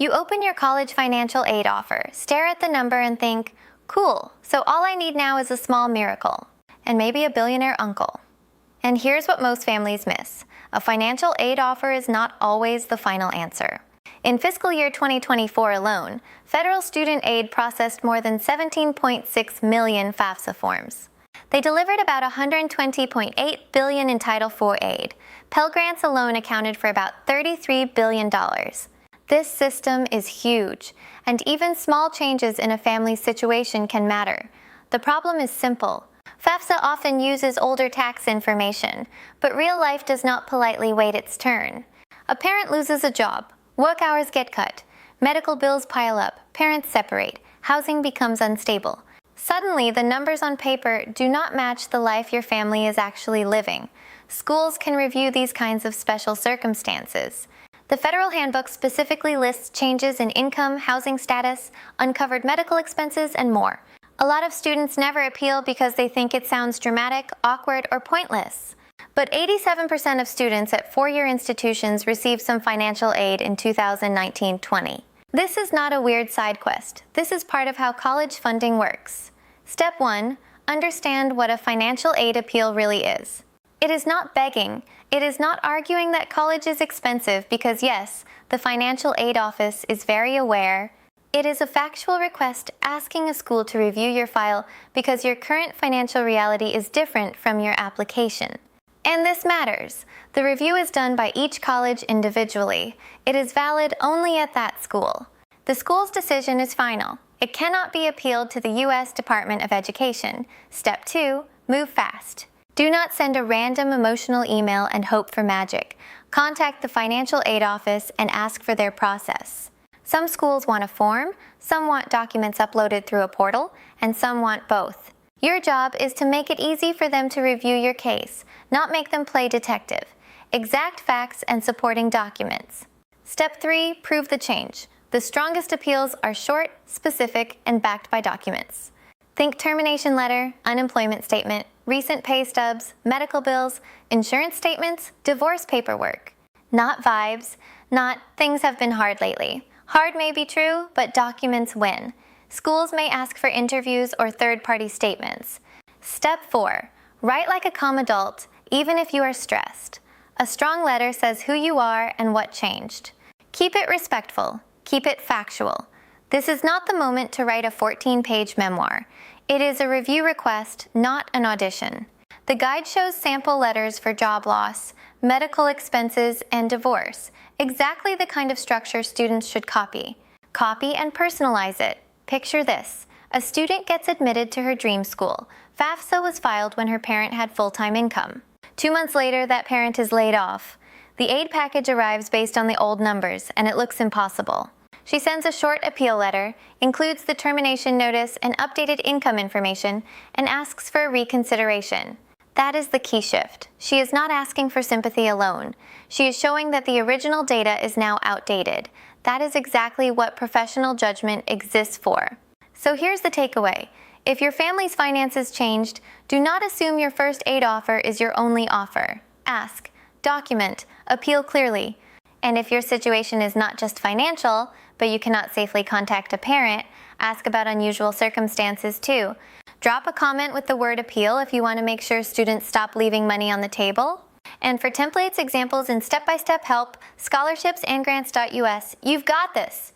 You open your college financial aid offer, stare at the number and think, cool, so all I need now is a small miracle, and maybe a billionaire uncle. And here's what most families miss. A financial aid offer is not always the final answer. In fiscal year 2024 alone, federal student aid processed more than 17.6 million FAFSA forms. They delivered about $120.8 billion in Title IV aid. Pell Grants alone accounted for about $33 billion. This system is huge, and even small changes in a family's situation can matter. The problem is simple. FAFSA often uses older tax information, but real life does not politely wait its turn. A parent loses a job, work hours get cut, medical bills pile up, parents separate, housing becomes unstable. Suddenly, the numbers on paper do not match the life your family is actually living. Schools can review these kinds of special circumstances. The federal handbook specifically lists changes in income, housing status, uncovered medical expenses, and more. A lot of students never appeal because they think it sounds dramatic, awkward, or pointless. But 87% of students at four-year institutions received some financial aid in 2019-20. This is not a weird side quest. This is part of how college funding works. Step 1. Understand what a financial aid appeal really is. It is not begging. It is not arguing that college is expensive because, yes, the financial aid office is very aware. It is a factual request asking a school to review your file because your current financial reality is different from your application. And this matters. The review is done by each college individually. It is valid only at that school. The school's decision is final. It cannot be appealed to the U.S. Department of Education. Step 2. Move fast. Do not send a random emotional email and hope for magic. Contact the financial aid office and ask for their process. Some schools want a form, some want documents uploaded through a portal, and some want both. Your job is to make it easy for them to review your case, not make them play detective. Exact facts and supporting documents. Step 3. Prove the change. The strongest appeals are short, specific, and backed by documents. Think termination letter, unemployment statement, recent pay stubs, medical bills, insurance statements, divorce paperwork. Not vibes, not things have been hard lately. Hard may be true, but documents win. Schools may ask for interviews or third-party statements. Step 4. Write like a calm adult, even if you are stressed. A strong letter says who you are and what changed. Keep it respectful. Keep it factual. This is not the moment to write a 14-page memoir. It is a review request, not an audition. The guide shows sample letters for job loss, medical expenses, and divorce, exactly the kind of structure students should copy. Copy and personalize it. Picture this. A student gets admitted to her dream school. FAFSA was filed when her parent had full-time income. 2 months later, that parent is laid off. The aid package arrives based on the old numbers, and it looks impossible. She sends a short appeal letter, includes the termination notice and updated income information, and asks for a reconsideration. That is the key shift. She is not asking for sympathy alone. She is showing that the original data is now outdated. That is exactly what professional judgment exists for. So here's the takeaway. If your family's finances changed, do not assume your first aid offer is your only offer. Ask, document, appeal clearly. And if your situation is not just financial, but you cannot safely contact a parent, ask about unusual circumstances too. Drop a comment with the word appeal if you want to make sure students stop leaving money on the table. And for templates, examples, and step-by-step help, scholarships, and grants.us, you've got this.